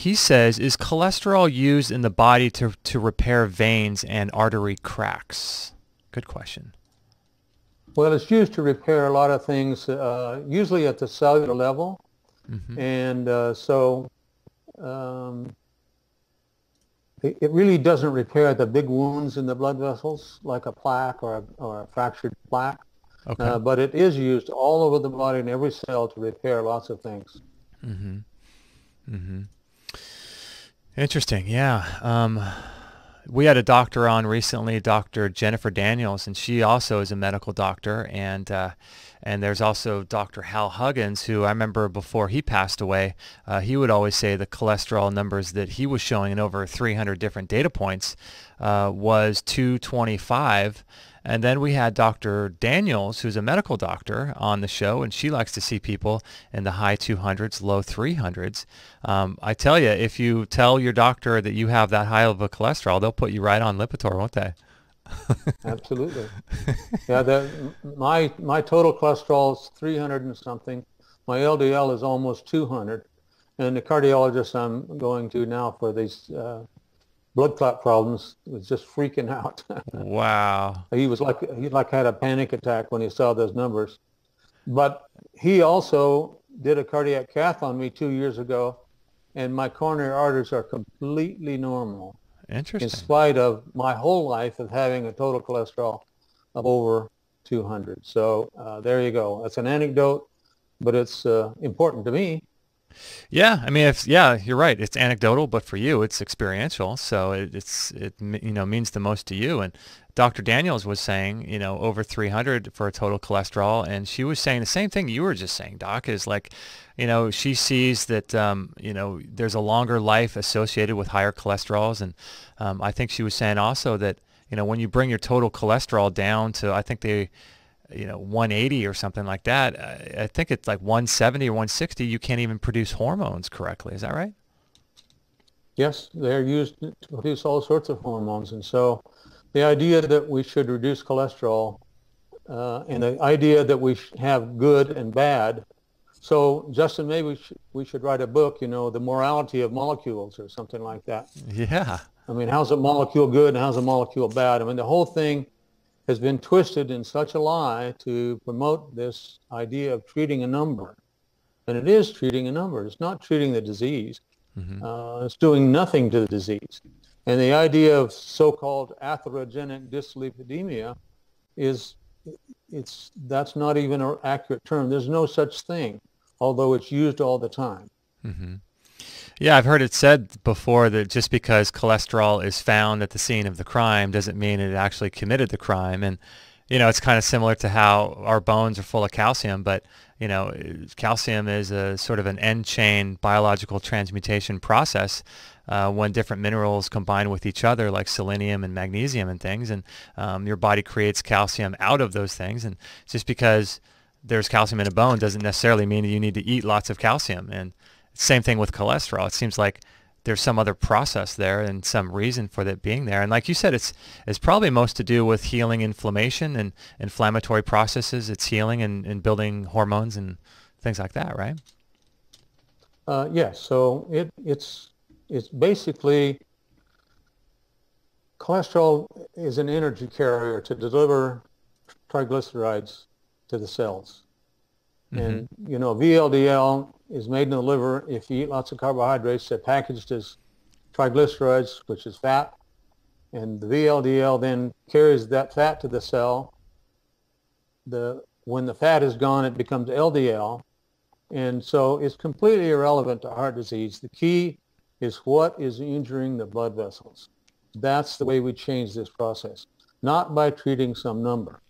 he says, is cholesterol used in the body to repair veins and artery cracks? Good question. Well, it's used to repair a lot of things, usually at the cellular level. Mm-hmm. And um, it really doesn't repair the big wounds in the blood vessels, like a plaque or a fractured plaque. Okay. But it is used all over the body in every cell to repair lots of things. Mm-hmm. Mm-hmm. Interesting. Yeah. We had a doctor on recently, Dr. Jennifer Daniels, and she also is a medical doctor. And there's also Dr. Hal Huggins, who I remember before he passed away, he would always say the cholesterol numbers that he was showing in over 300 different data points was 225. And then we had Dr. Daniels, who's a medical doctor, on the show, and she likes to see people in the high 200s, low 300s. I tell you, if you tell your doctor that you have that high of a cholesterol, they'll put you right on Lipitor, won't they? Absolutely. Yeah, my total cholesterol is 300 and something. My LDL is almost 200. And the cardiologist I'm going to now for these blood clot problems was just freaking out. Wow. He had a panic attack when he saw those numbers. But he also did a cardiac cath on me 2 years ago, and my coronary arteries are completely normal. Interesting. In spite of my whole life of having a total cholesterol of over 200. So there you go. That's an anecdote, but it's important to me. Yeah, I mean, you're right. It's anecdotal, but for you, it's experiential. So it means the most to you. And Dr. Daniels was saying, over 300 for a total cholesterol, and she was saying the same thing you were just saying, Doc, is like, she sees that, there's a longer life associated with higher cholesterols. And I think she was saying also that, when you bring your total cholesterol down to, I think 180 or something like that, I think it's like 170 or 160, you can't even produce hormones correctly. Is that right? Yes, they're used to produce all sorts of hormones. And so the idea that we should reduce cholesterol and the idea that we have good and bad. So, Justin, maybe we should write a book, The Morality of Molecules or something like that. Yeah. I mean, how's a molecule good and how's a molecule bad? I mean, the whole thing has been twisted in such a lie to promote this idea of treating a number. And it is treating a number. It's not treating the disease. Mm-hmm. It's doing nothing to the disease. And the idea of so-called atherogenic dyslipidemia that's not even an accurate term. There's no such thing, although it's used all the time. Mm-hmm. Yeah, I've heard it said before that just because cholesterol is found at the scene of the crime doesn't mean it actually committed the crime. And, it's kind of similar to how our bones are full of calcium, but, calcium is a sort of an end-chain biological transmutation process when different minerals combine with each other, like selenium and magnesium and things. And your body creates calcium out of those things. And just because there's calcium in a bone doesn't necessarily mean that you need to eat lots of calcium. And same thing with cholesterol. It seems like there's some other process there and some reason for that being there. And like you said, it's probably most to do with healing inflammation and inflammatory processes. It's healing and building hormones and things like that, right? Yes. So it's basically cholesterol is an energy carrier to deliver triglycerides to the cells. Mm-hmm. And, VLDL is made in the liver. If you eat lots of carbohydrates, they're packaged as triglycerides, which is fat. And the VLDL then carries that fat to the cell. When the fat is gone, it becomes LDL. And so it's completely irrelevant to heart disease. The key is what is injuring the blood vessels. That's the way we change this process, not by treating some number.